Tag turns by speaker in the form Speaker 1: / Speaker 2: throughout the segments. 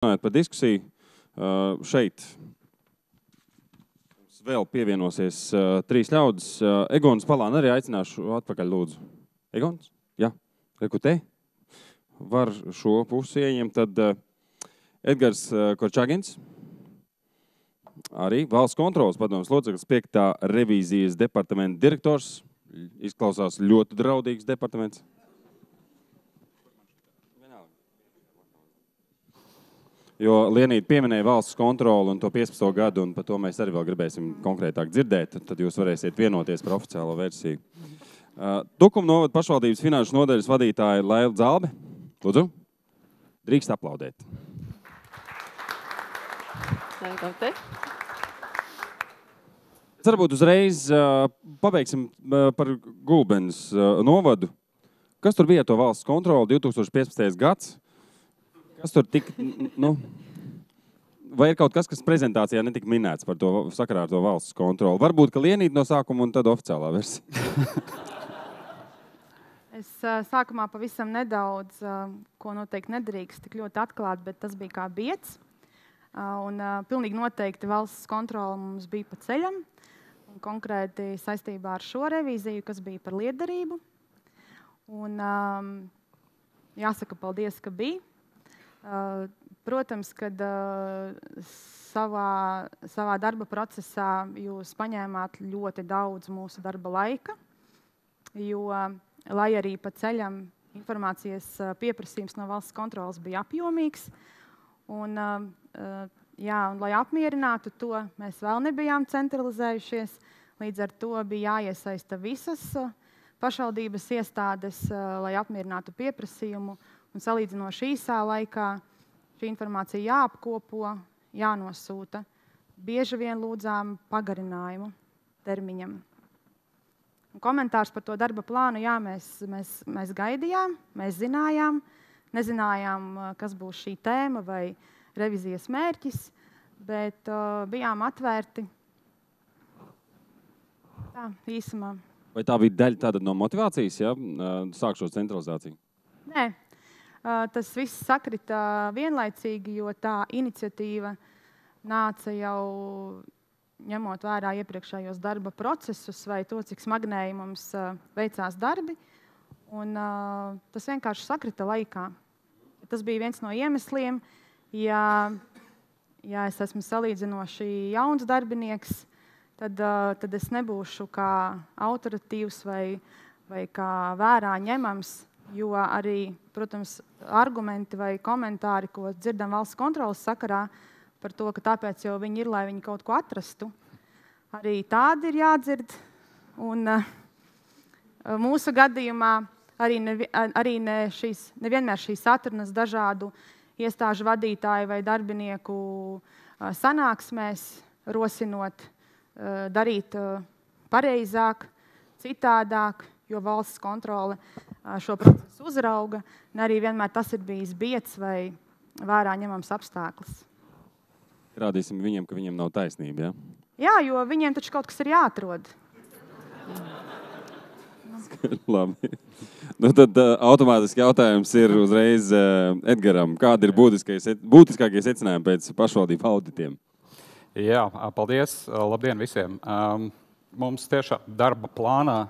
Speaker 1: Runājot par diskusiju, šeit vēl pievienosies 3 ļaudis. Egons Palāni arī aicināšu atpakaļ, lūdzu. Egons? Jā. Reku te? Var šo pusi ieņemt. Tad Edgars Korčagins, arī valsts kontrolas padomes loceklis, 5. revīzijas departamenta direktors. Izklausās ļoti draudīgs departaments. Jo Lienīte pieminēja valsts kontroli un to 15. gadu, un par to mēs arī vēl gribēsim konkrētāk dzirdēt, tad jūs varēsiet vienoties par oficiālo versiju. Tukuma novada pašvaldības finanšu nodaļas vadītāja Laila Zalbe. Lūdzu, drīkst aplaudēt. Varbūt uzreiz pabeigsim par Gulbenes novadu. Kas tur bija to valsts kontroli 2015. gads? Kas tur tik, vai ir kaut kas, kas prezentācijā netika minēts par to sakarā ar to valsts kontroli? Varbūt, ka Lienīte no sākuma un tad oficiālā versija.
Speaker 2: Es sākumā pavisam nedaudz, ko noteikti nedrīkst tik ļoti atklāt, bet tas bija kā biets. Un pilnīgi noteikti valsts kontrola mums bija pa ceļam. Un konkrēti saistībā ar šo revīziju, kas bija par lietderību. Un jāsaka paldies, ka bija. Protams, kad savā darba procesā jūs paņēmāt ļoti daudz mūsu darba laika, jo, lai arī pa ceļam informācijas pieprasījums no valsts kontrolas bija apjomīgs, un lai apmierinātu to, mēs vēl nebijām centralizējušies, līdz ar to bija jāiesaista visas pašvaldības iestādes, lai apmierinātu pieprasījumu. Un salīdzinoši īsā laikā šī informācija jāapkopo, jānosūta. Bieži vien lūdzām pagarinājumu termiņam. Un komentārs par to darba plānu, jā, mēs gaidījām, mēs zinājām, nezinājām, kas būs šī tēma vai revizijas mērķis, bet bijām atvērti. Tā, īsumā.
Speaker 1: Vai tā bija daļa tāda no motivācijas, ja? Sākšos centralizāciju?
Speaker 2: Nē. Tas viss sakrita vienlaicīgi, jo tā iniciatīva nāca jau ņemot vērā iepriekšējos darba procesus vai to, cik smagnēji mums veicās darbi. Un tas vienkārši sakrita laikā. Tas bija viens no iemesliem. Ja es esmu salīdzinoši jauns darbinieks, tad es nebūšu kā autoritīvs vai kā vērā ņemams. Jo arī, protams, argumenti vai komentāri, ko dzirdam valsts kontrolas sakarā par to, ka tāpēc jau viņi ir, lai viņi kaut ko atrastu, arī tādi ir jādzird. Un mūsu gadījumā arī nevienmēr šīs atrunas dažādu iestāžu vadītāju vai darbinieku sanāksmēs, rosinot darīt pareizāk, citādāk, jo valsts kontrole šo procesu uzrauga, un arī vienmēr tas ir bijis biets vai vērā ņemams apstākļus.
Speaker 1: Rādīsim viņiem, ka viņiem nav taisnība, ja?
Speaker 2: Jā, jo viņiem taču kaut kas ir jāatrod.
Speaker 1: Labi. Tad automātiski jautājums ir uzreiz Edgaram. Kādi ir būtiskākie secinājumi pēc pašvaldību auditiem?
Speaker 3: Jā, paldies. Labdien visiem. Mums tiešām darba plānā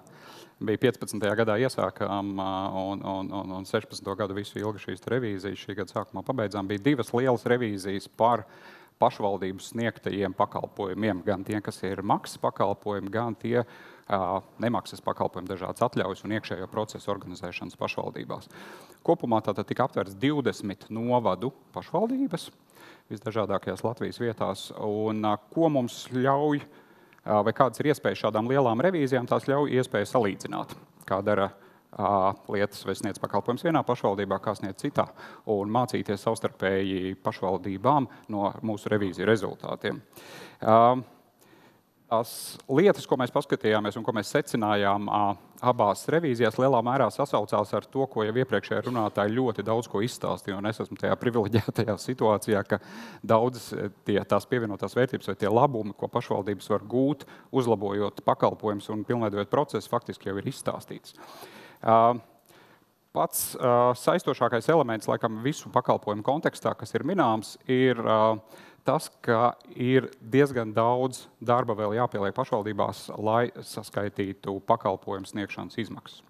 Speaker 3: bija 15. gadā iesākām un 16. gadu visu ilgi šīs revīzijas. Šī gada sākumā pabeidzām. Bija 2 lielas revīzijas par pašvaldību sniegtajiem pakalpojumiem. Gan tie, kas ir maksas pakalpojumi, gan tie nemaksas pakalpojumi, dažādas atļaujas un iekšējo procesu organizēšanas pašvaldībās. Kopumā tātad tika aptverts 20 novadu pašvaldības visdažādākajās Latvijas vietās. Un ko mums ļauj vai kādas ir iespējas šādām lielām revīzijām, tās ļauj iespēju salīdzināt, kā dara lietas vai sniedz pakalpojums vienā pašvaldībā, kā sniedz citā, un mācīties savstarpēji pašvaldībām no mūsu revīziju rezultātiem. Tās lietas, ko mēs paskatījāmies un ko mēs secinājām abās revīzijās, lielā mērā sasaucās ar to, ko jau iepriekšējā runātāji ļoti daudz ko izstāstīja, un es esmu tajā privileģētajā situācijā, ka daudzas tās pievienotās vērtības vai tie labumi, ko pašvaldības var gūt, uzlabojot pakalpojumus un pilnveidojot procesu, faktiski jau ir izstāstīts. Pats saistošākais elements, laikam, visu pakalpojumu kontekstā, kas ir minēms, ir tas, ka ir diezgan daudz darba vēl jāpieliek pašvaldībās, lai saskaitītu pakalpojumu sniegšanas izmaksas.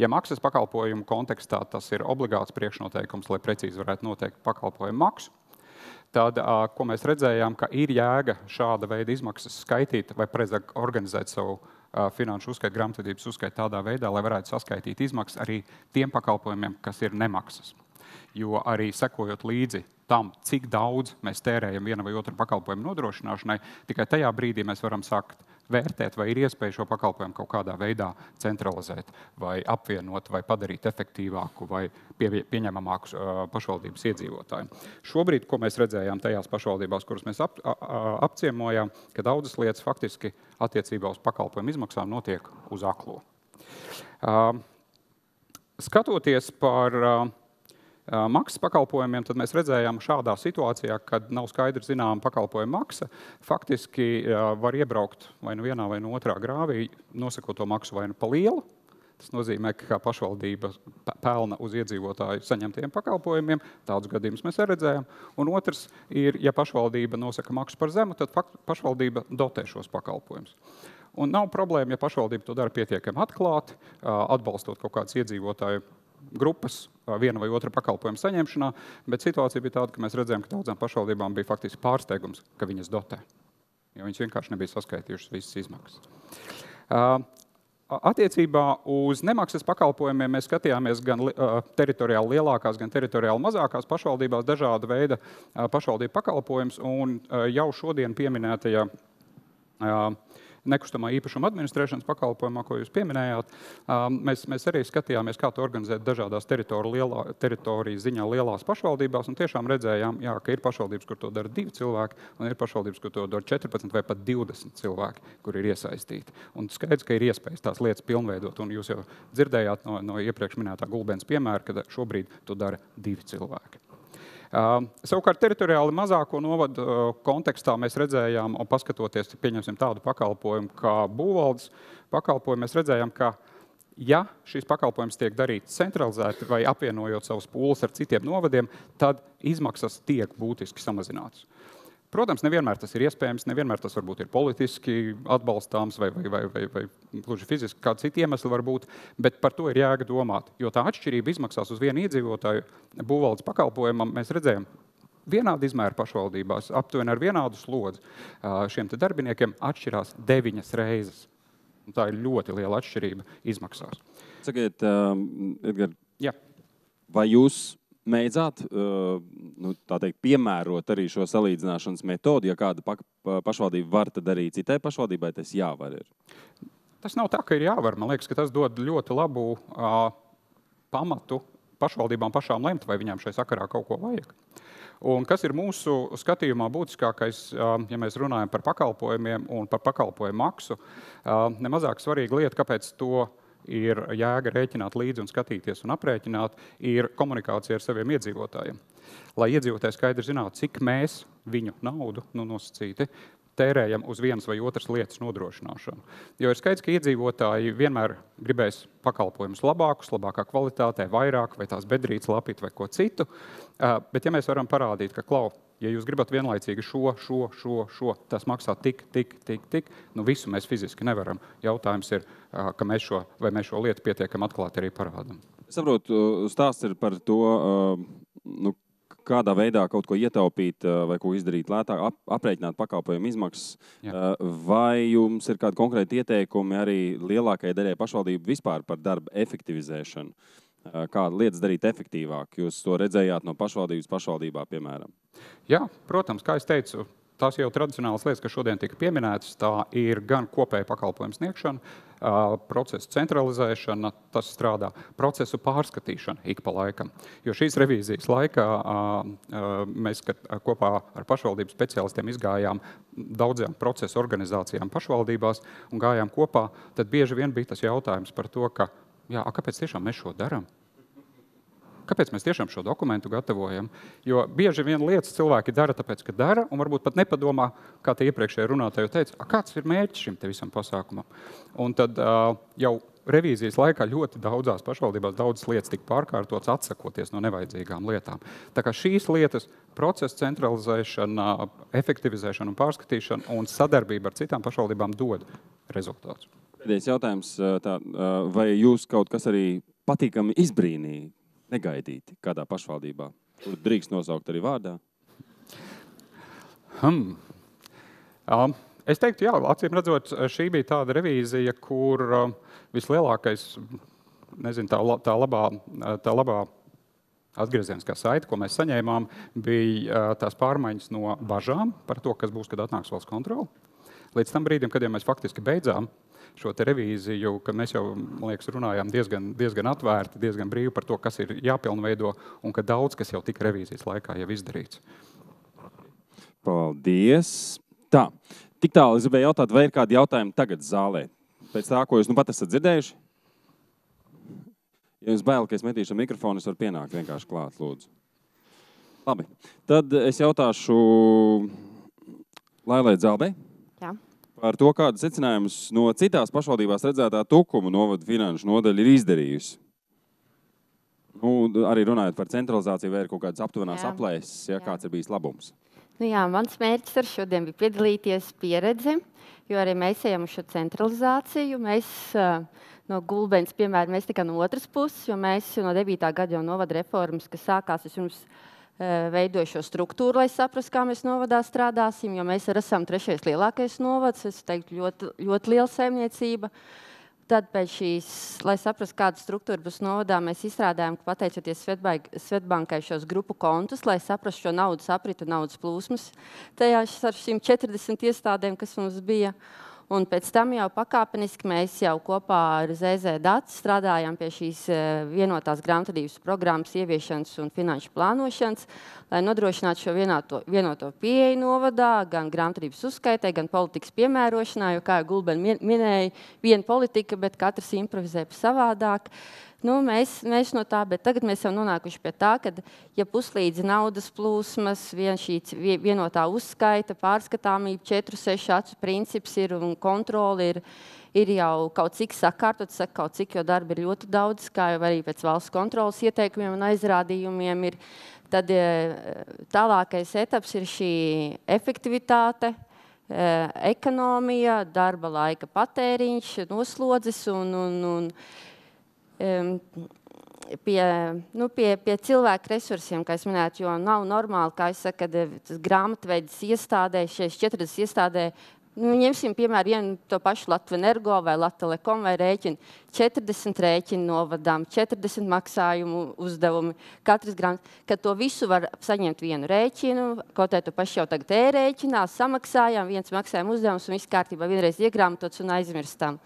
Speaker 3: Ja maksas pakalpojumu kontekstā tas ir obligāts priekšnoteikums, lai precīzi varētu noteikt pakalpojumu maksu, tad, ko mēs redzējām, ka ir jēga šāda veida izmaksas skaitīt vai precīzāk organizēt savu finanšu uzskaitu, grāmatvedības uzskaitu tādā veidā, lai varētu saskaitīt izmaksas arī tiem pakalpojumiem, kas ir nemaksas. Jo arī sekojot līdzi tam, cik daudz mēs tērējam viena vai otra pakalpojuma nodrošināšanai, tikai tajā brīdī mēs varam sākt vērtēt, vai ir iespēja šo pakalpojumu kaut kādā veidā centralizēt, vai apvienot, vai padarīt efektīvāku, vai pieņemamāku pašvaldības iedzīvotājiem. Šobrīd, ko mēs redzējām tajās pašvaldībās, kuras mēs apciemojām, ka daudzas lietas faktiski attiecībā uz pakalpojumu izmaksām notiek uz aklo. Skatoties par maksas pakalpojumiem, tad mēs redzējām šādā situācijā, kad nav skaidri zināma pakalpojuma maksa, faktiski var iebraukt vai nu vienā vai no otrā grāvī, nosakot to maksu vai nu pa lielu. Tas nozīmē, ka pašvaldība pelna uz iedzīvotāju saņemtiem pakalpojumiem, tādus gadījumus mēs redzējām. Un otrs ir, ja pašvaldība nosaka maksu par zemu, tad pašvaldība dotē šos pakalpojumus. Un nav problēma, ja pašvaldība to dara pietiekami atklāti, atbalstot kaut kādas iedzīvotāju grupas viena vai otra pakalpojuma saņemšanā, bet situācija bija tāda, ka mēs redzējām, ka daudzām pašvaldībām bija faktiski pārsteigums, ka viņas dotē, jo viņas vienkārši nebija saskaitījušas visas izmaksas. Attiecībā uz nemaksas pakalpojumiem mēs skatījāmies gan teritoriāli lielākās, gan teritoriāli mazākās pašvaldībās dažāda veida pašvaldību pakalpojums, un jau šodien pieminētajā nekustamā īpašuma administrēšanas pakalpojumā, ko jūs pieminējāt, mēs arī skatījāmies, kā to organizēt dažādās teritorijas ziņā lielās pašvaldībās, un tiešām redzējām, ka ir pašvaldības, kur to dara 2 cilvēki, un ir pašvaldības, kur to dara 14 vai pat 20 cilvēki, kur ir iesaistīti. Un skaidrs, ka ir iespējas tās lietas pilnveidot, un jūs jau dzirdējāt no iepriekš minētā Gulbens piemēra, ka šobrīd to dara 2 cilvēki. Savukārt teritoriāli mazāko novadu kontekstā mēs redzējām, un paskatoties, pieņemsim tādu pakalpojumu kā būvvaldes pakalpojumu, mēs redzējām, ka ja šīs pakalpojums tiek darīts centralizēti vai apvienojot savus pūles ar citiem novadiem, tad izmaksas tiek būtiski samazinātas. Protams, nevienmēr tas ir iespējams, nevienmēr tas varbūt ir politiski atbalstāms vai gluži fiziski kādi citi iemesli var būt, bet par to ir jēga domāt, jo tā atšķirība izmaksās uz vienu iedzīvotāju būvvaldes pakalpojumam, mēs redzējām vienādi izmēri pašvaldībās, aptuveni ar vienādu slodzi. Šiem te darbiniekiem atšķirās 9 reizes. Un tā ir ļoti liela atšķirība izmaksās.
Speaker 1: Sakiet, Edgar,
Speaker 3: Jā.
Speaker 1: Vai jūs mēdzāt tā teikt, piemērot arī šo salīdzināšanas metodu, ja kāda pašvaldība var tad darīt citai pašvaldībai, tas jāvar ir?
Speaker 3: Tas nav tā, ka ir jāvar. Man liekas, ka tas dod ļoti labu pamatu pašvaldībām pašām lemt, vai viņām šai sakarā kaut ko vajag. Un kas ir mūsu skatījumā būtiskākais, ja mēs runājam par pakalpojumiem un par pakalpojumu maksu, nemazāk svarīga lieta, kāpēc to ir jēga rēķināt līdzi un skatīties un aprēķināt, ir komunikācija ar saviem iedzīvotājiem. Lai iedzīvotāji skaidri zinātu, cik mēs viņu naudu, nosacīti, tērējam uz vienas vai otras lietas nodrošināšanu. Jo ir skaidrs, ka iedzīvotāji vienmēr gribēs pakalpojumus labākus, labākā kvalitātē, vairāk, vai tās bedrītes, lapīt vai ko citu. Bet ja mēs varam parādīt, ka, ja jūs gribat vienlaicīgi šo, tas maksā tik, visu mēs fiziski nevaram. Jautājums ir, ka mēs šo lietu pietiekam atklāti arī parādam.
Speaker 1: Es saprotu, stāsts ir par to, kādā veidā kaut ko ietaupīt vai ko izdarīt lētāk, aprēķināt pakalpojumu izmaksas. Jā. Vai jums ir kādi konkrēti ieteikumi arī lielākajai daļai pašvaldību vispār par darba efektivizēšanu? Kāda lietas darīt efektīvāk? Jūs to redzējāt no pašvaldības pašvaldībā, piemēram?
Speaker 3: Jā, protams, kā es teicu, tās jau tradicionālas lietas, kas šodien tika pieminētas, tā ir gan kopēja pakalpojumu sniegšana, procesu centralizēšana, tas strādā, procesu pārskatīšana ik pa laikam. Jo šīs revīzijas laikā mēs kopā ar pašvaldības speciālistiem izgājām daudzām procesu organizācijām pašvaldībās un gājām kopā, tad bieži vien bija tas jautājums par to, ka kāpēc tiešām mēs šo darām? Kāpēc mēs tiešām šo dokumentu gatavojam? Jo bieži vien lietas cilvēki dara tāpēc, ka dara, un varbūt pat nepadomā, kā te iepriekšēji runātāji teica, kāds ir mērķis šim te visam pasākumam. Un tad jau revīzijas laikā ļoti daudzās pašvaldībās daudzas lietas tika pārkārtotas, atsakoties no nevajadzīgām lietām. Tā kā šīs lietas, procesa centralizēšana, efektivizēšana un pārskatīšana un sadarbība ar citām pašvaldībām dod rezultātus.
Speaker 1: Pēdējais jautājums, vai jūs kaut kas arī patīkami izbrīnīja, negaidīti kādā pašvaldībā, kur drīkst nosaukt arī vārdā?
Speaker 3: Es teiktu, jā, acīm redzot, šī bija tāda revīzija, kur vislielākais, nezinu, tā labā atgriezieniskā saite, ko mēs saņēmām, bija tās pārmaiņas no bažām par to, kas būs, kad atnāks valsts kontrole. Līdz tam brīdim, kad mēs faktiski beidzām šo te revīziju, ka mēs jau, man liekas, runājām diezgan atvērti, diezgan brīvi par to, kas ir jāpilnveido un ka daudz, kas jau tika revīzijas laikā jau izdarīts.
Speaker 1: Paldies! Tā, tik tālu es gribēju jautāt, vai ir kādi jautājumi tagad zālē? Pēc tā, ko jūs nu pat esat dzirdējuši? Ja jums bail, ka es metīšu mikrofonu, es varu pienākt vienkārši klāt, lūdzu. Labi, tad es jautāšu Lailai Dzelbei par to, kādas secinājumus no citās pašvaldībās redzētā Tukuma novada finanšu nodaļa ir izdarījusi. Nu, arī runājot par centralizāciju, vai ir kaut kādas aptuvenās aplēses, kāds ir bijis labums?
Speaker 4: Nu jā, mans mērķis ar šodien bija piedalīties pieredzi, jo arī mēs ejam uz šo centralizāciju. Mēs no Gulbenes, piemēram, mēs tikai no otras puses, jo mēs no 9. gada jau novada reformas, kas sākās, es jums veidoju šo struktūru, lai saprastu, kā mēs novadā strādāsim, jo mēs esam 3. lielākais novads, es teiktu, ļoti liela saimniecība. Tad pēc šīs, lai saprastu, kāda struktūra būs novadā, mēs izstrādājam, ka pateicoties Svetbankai šos grupu kontus, lai saprastu šo naudas apritu, naudas plūsmas, tajās ar šīm 40 iestādēm, kas mums bija. Un pēc tam jau pakāpeniski mēs jau kopā ar ZZ Dats strādājām pie šīs vienotās grāmatvedības programmas ieviešanas un finanšu plānošanas, lai nodrošinātu šo vienoto pieeju novadā, gan grāmatvedības uzskaitē, gan politikas piemērošanā, jo, kā jau Gulbene minēja, viena politika, bet katrs improvizē savādāk. Nu, mēs no tā, bet tagad mēs jau nonākuši pie tā, ka, ja puslīdzi naudas plūsmas, šī vienotā uzskaita, pārskatāmība, 4-6 acu princips ir un kontroli ir jau kaut cik sakārtot, kaut cik, jo darba ir ļoti daudz, kā jau arī pēc valsts kontrolas ieteikumiem un aizrādījumiem ir. Tad tālākais etaps ir šī efektivitāte, ekonomija, darba laika patēriņš, noslodzes un pie cilvēku resursiem, kā es minētu, jo nav normāli, kā es saku, kad grāmatvedes iestādē, 40 iestādē, ņemsim, piemēram, to pašu Latvenergo vai Lattelekom vai rēķinu, 40 rēķinu novadām, 40 maksājumu uzdevumi, katras grāmatas, kad to visu var saņemt vienu rēķinu, kaut arī to pašu jau tagad e-rēķinā, samaksājām, viens maksājuma uzdevums un viss kārtībā vienreiz iegrāmatots un aizmirstam.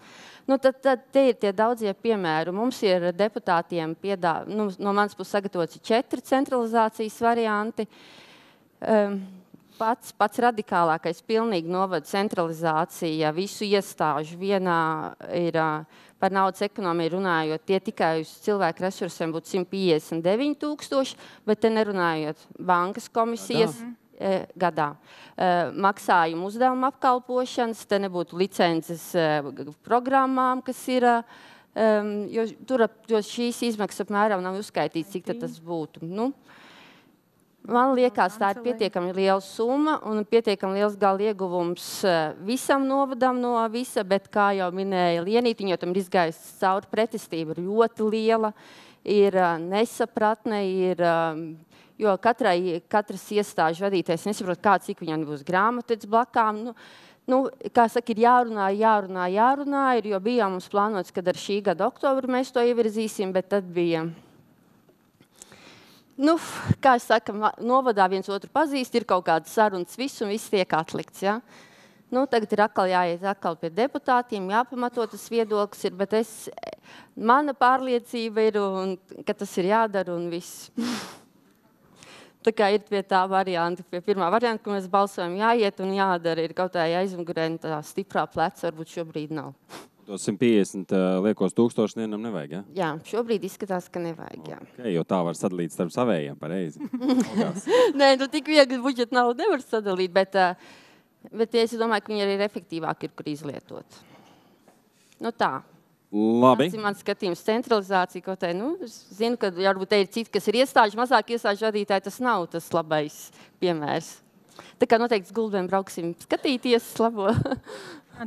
Speaker 4: Nu, tad te ir tie daudzie piemēri. Mums ir deputātiem no manas puses sagatavots 4 centralizācijas varianti. Pats radikālākais pilnīgi novada centralizācija visu iestāžu vienā ir par naudas ekonomiju runājot. Tie tikai uz cilvēku resursiem būtu 159 000, bet te nerunājot bankas komisijas. Gadā. Maksājumu uzdevumu apkalpošanas, te nebūtu licences programmām, kas ir, jo šīs izmaksas apmēram nav uzskaitīts, cik tas būtu. Nu, man liekas, tā ir pietiekami liela summa un pietiekami liels gala ieguvums visam novadam no visa, bet, kā jau minēja Lienīte, jo tam ir izgājusi cauri pretestība, ir ļoti liela, ir nesapratne, jo katras iestāžu vadītājs nesaprot, cik viņam būs grāmatvedis blakām. Kā saka, ir jārunā, jo bija mums plānots, kad ar šī gada oktobru mēs to ievirzīsim, bet tad bija, kā es saku, novadā viens otru pazīst, ir kaut kādas sarunas viss un viss tiek atlikts, ja? Tagad ir jāiet pie deputātiem, jāpamato tas viedoklis, bet mana pārliecība ir, ka tas ir jādara un viss. Tā kā ir pie tā varianta, pie pirmā varianta, ka mēs balsojam jāiet un jādara, ir kaut tā aizmugurē tā stiprā pleca, varbūt šobrīd nav.
Speaker 1: Tos 150 liekos tūkstoši vienam nevajag, ja?
Speaker 4: Jā, šobrīd izskatās, ka nevajag, jā.
Speaker 1: Okay, jo tā var sadalīt starp savējiem, pareizi.
Speaker 4: Nē, tik viegli budžeta naudu nevar sadalīt, bet es domāju, ka viņi arī ir efektīvāki, kur izlietot. Tā.
Speaker 1: Labi.
Speaker 4: Tas ir mans skatījums centralizācija, ko te, es zinu, ka varbūt te ir citi, kas ir iestāžu, mazāk iestāžu vadītāji, tas nav tas labais piemērs. Tā kā noteikti Gulbēm brauksim skatīties labo.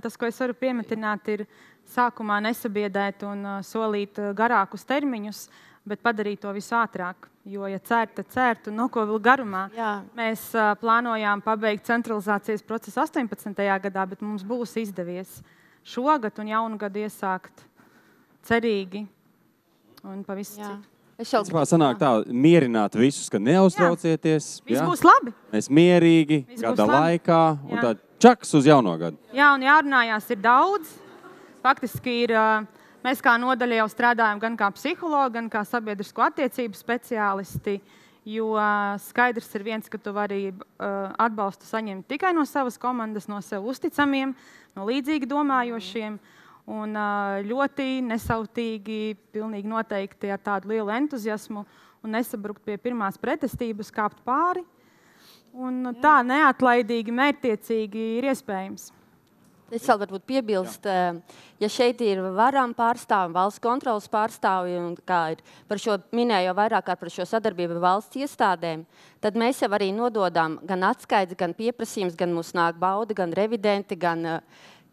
Speaker 2: Tas, ko es varu piemetināt, ir sākumā nesabiedēt un solīt garākus termiņus, bet padarīt to visu ātrāk. Jo, ja cērt, tad cērt, un no ko vēl garumā.
Speaker 4: Jā.
Speaker 2: Mēs plānojām pabeigt centralizācijas procesu 18. gadā, bet mums būs izdevies šogad un jaunu gadu iesākt cerīgi un pavisam citu.
Speaker 1: Principā sanāk tā, mierināt visus, ka neuztraucieties.
Speaker 2: Viss būs labi.
Speaker 1: Mēs mierīgi,
Speaker 2: Viss
Speaker 1: gada
Speaker 2: būs labi.
Speaker 1: laikā, un tā čaks uz jauno gadu.
Speaker 2: Jā, un jārunājās ir daudz. Faktiski ir, mēs kā nodaļa jau strādājam gan kā psihologi, gan kā sabiedrisko attiecību speciālisti, jo skaidrs ir viens, ka tu vari atbalstu saņemt tikai no savas komandas, no sev uzticamiem, no līdzīgi domājošiem, un ļoti nesautīgi, pilnīgi noteikti ar tādu lielu entuziasmu un nesabrukt pie pirmās pretestības, kāpt pāri. Un tā neatlaidīgi, mērķtiecīgi ir iespējams.
Speaker 4: Es vēl varbūt piebilst, ja šeit ir varām pārstāvi, valsts kontrolas pārstāvi, un kā ir par šo minēju jau vairāk kārt par šo sadarbību ar valsts iestādēm, tad mēs jau arī nododām gan atskaidzi, gan pieprasījums, gan mums nāk bauda, gan revidenti, gan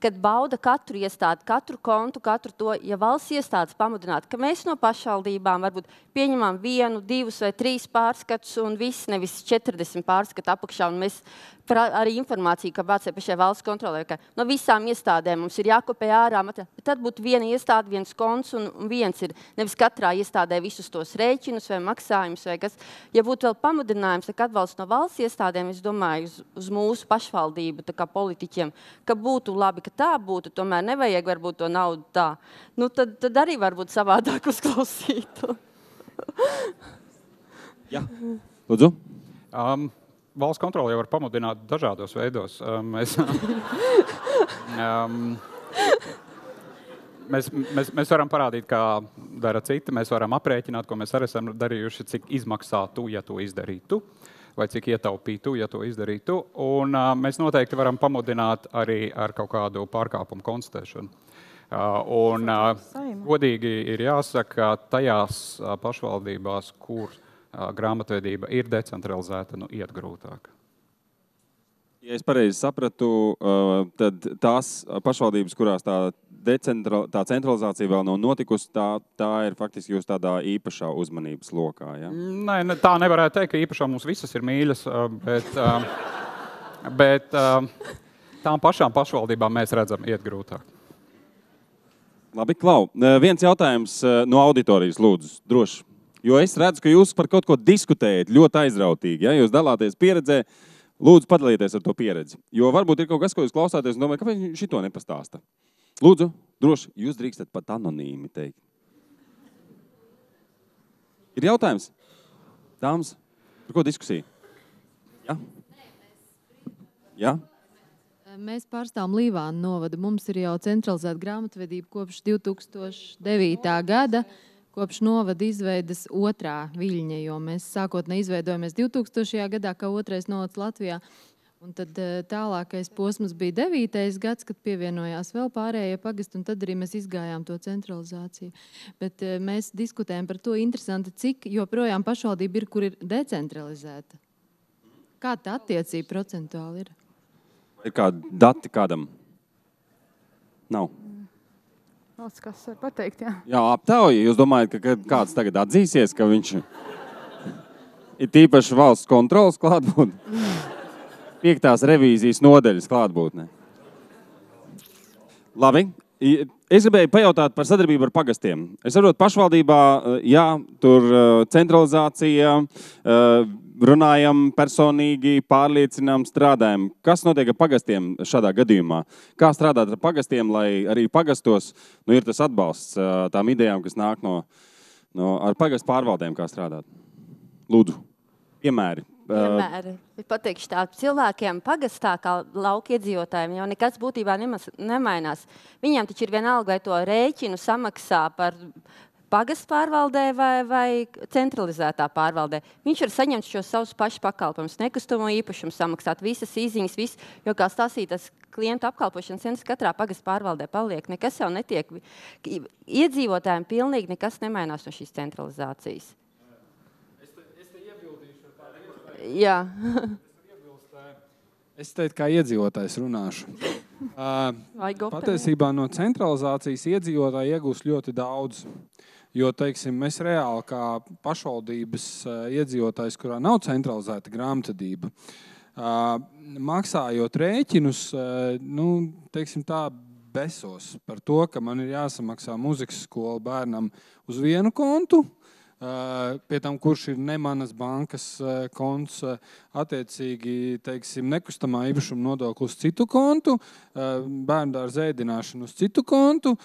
Speaker 4: kad bauda katru iestādi, katru kontu, katru to, ja valsts iestādes pamudinātu, ka mēs no pašvaldībām varbūt pieņemam 1, 2 vai 3 pārskatus un viss, nevis 40 pārskatu apakšā, un mēs arī informāciju, ka bācē pa šai valsts kontrolē, ka no visām iestādēm mums ir jākopē ārā materiāli, bet tad būtu viena iestāde, viens konts un viens ir nevis katrā iestādē visus tos rēķinus vai maksājumus vai kas. Ja būtu vēl pamudinājums, ka atbalsts no valsts iestādēm, es domāju, uz mūsu pašvaldību, tā kā politiķiem, ka būtu labi, ka tā būtu, tomēr nevajag varbūt to naudu tā. Nu, tad arī varbūt savādāk uzklausītu.
Speaker 1: Jā, lūdzu.
Speaker 3: Valsts kontrole jau var pamudināt dažādos veidos. Mēs varam parādīt, kā dara citi, mēs varam aprēķināt, ko mēs arī esam darījuši, cik izmaksātu, ja to izdarītu, vai cik ietaupītu, ja to izdarītu. Un mēs noteikti varam pamudināt arī ar kaut kādu pārkāpumu konstatēšanu. Un godīgi ir jāsaka, tajās pašvaldībās, kur grāmatvedība ir decentralizēta, iet grūtāk.
Speaker 1: Ja es pareizi sapratu, tad tās pašvaldības, kurās tā centralizācija vēl nav notikusi, tā ir faktiski jūs tādā īpašā uzmanības lokā, ja?
Speaker 3: Nē, tā nevarētu teikt, ka īpašā mums visas ir mīļas, bet tām pašām pašvaldībām mēs redzam iet grūtāk.
Speaker 1: Labi, Klau. Viens jautājums no auditorijas, lūdzu, droši. Jo es redzu, ka jūs par kaut ko diskutējat ļoti aizrautīgi. Ja? Jūs dalāties pieredzē, lūdzu padalieties ar to pieredzi. Jo varbūt ir kaut kas, ko jūs klausāties un domājat, kāpēc viņš šito nepastāsta. Lūdzu, droši, jūs drīkstat pat anonīmi teikt. Ir jautājums? Dāmas, par ko diskusija? Ja? Ja?
Speaker 5: Mēs pārstāvam Līvānu novadu. Mums ir jau centralizēta grāmatvedība kopš 2009. gada. Kopš novada izveidas 2. viļņa, jo mēs sākotnēji izveidojamies 2000. gadā, kā 2. novads Latvijā. Un tad tālākais posms bija 9. gads, kad pievienojās vēl pārējie pagasti, un tad arī mēs izgājām to centralizāciju. Bet mēs diskutējam par to interesanti, cik joprojām pašvaldība ir, kur ir decentralizēta. Kā tā attiecība procentuāli ir?
Speaker 1: Ir kādi dati kādam? Nav.
Speaker 2: Valsts kas var pateikt, jā.
Speaker 1: Jā, aptauja. Jūs domājat, ka kāds tagad atzīsies, ka viņš ir tīpaši valsts kontrolas klātbūtne? 5. revīzijas nodaļas klātbūtne. Labi. Es gribēju pajautāt par sadarbību ar pagastiem. Es saprotu, pašvaldībā, jā, tur centralizācija, runājam personīgi, pārliecinām, strādājam. Kas notiek ar pagastiem šādā gadījumā? Kā strādāt ar pagastiem, lai arī pagastos ir tas atbalsts tām idejām, kas nāk ar pagastu pārvaldēm, kā strādāt? Lūdzu, piemēri.
Speaker 4: Piemēri. Pateikšu tā, cilvēkiem pagastā, kā lauka iedzīvotājiem, jau nekas būtībā nemainās. Viņiem taču ir vienalga, vai to rēķinu samaksā par pagastu pārvaldē vai centralizētā pārvaldē. Viņš var saņemt šos savus pašu pakalpojumus, nekustamo īpašumu samaksāt, visas izziņas, jo kā stāstītas klientu apkalpošanas centrs katrā pagastu pārvaldē paliek. Nekas jau netiek. Iedzīvotājiem pilnīgi nekas nemainās no šīs centralizācijas.
Speaker 6: Es te iebildīšu ar tādu iespēju.
Speaker 4: Jā.
Speaker 6: Es teiktu, kā iedzīvotājs runāšu. Patiesībā no centralizācijas iedzīvotāji iegūst ļoti daudz. Jo, teiksim, mēs reāli kā pašvaldības iedzīvotājs, kurā nav centralizēta grāmatvedība, maksājot rēķinus, teiksim tā, besos par to, ka man ir jāsamaksā muzikas skola bērnam uz vienu kontu, pie tam, kurš ir ne manas bankas konts, attiecīgi, teiksim, nekustamā īpašuma nodokli uz citu kontu, bērndārza ēdināšanu uz citu kontu,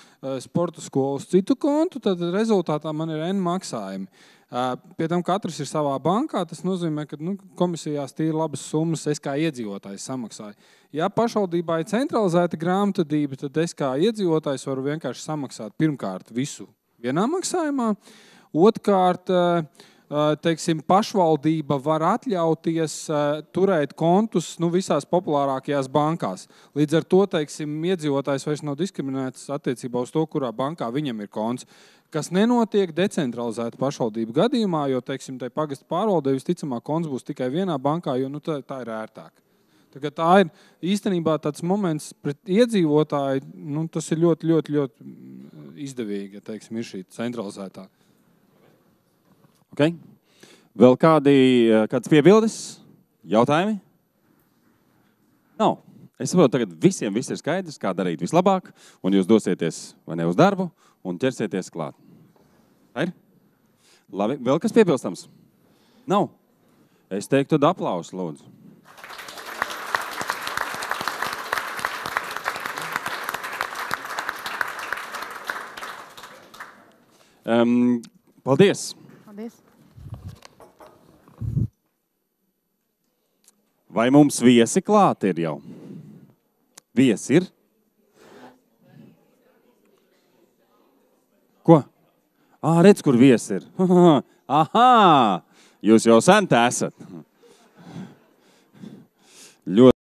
Speaker 6: sporta skolu uz citu kontu, tad rezultātā man ir N maksājumi. Pie tam katrs ir savā bankā, tas nozīmē, ka komisijās tīri labas summas es kā iedzīvotājs samaksāju. Ja pašvaldībā ir centralizēta grāmatvedība, tad es kā iedzīvotājs varu vienkārši samaksāt pirmkārt visu vienā maksājumā. Otrkārt, teiksim, pašvaldība var atļauties turēt kontus visās populārākajās bankās. Līdz ar to, teiksim, iedzīvotājs vairs nav diskriminēts attiecībā uz to, kurā bankā viņam ir konts. Kas nenotiek decentralizēta pašvaldību gadījumā, jo, teiksim, tai pagastu pārvaldē visticamāk konts būs tikai vienā bankā, jo tā ir ērtāk. Tā ir īstenībā tāds moments pret iedzīvotāju, tas ir ļoti, ļoti, ļoti izdevīgi, ja, teiksim, ir šī centralizētā.
Speaker 1: Okay. Vēl kādas piebildes? Jautājumi? Nav. Es saprotu, tagad visiem viss ir skaidrs, kā darīt vislabāk, un jūs dosieties vai ne uz darbu un ķersieties klāt. Ir? Labi. Vēl kas piebilstams? Nav. Es teiktu, tad aplausu, lūdzu. Paldies!
Speaker 2: Paldies!
Speaker 1: Vai mums viesi klāt ir jau? Viesi ir? Ko? Redz, kur viesi ir. Aha! Jūs jau sen te esat. Ļoti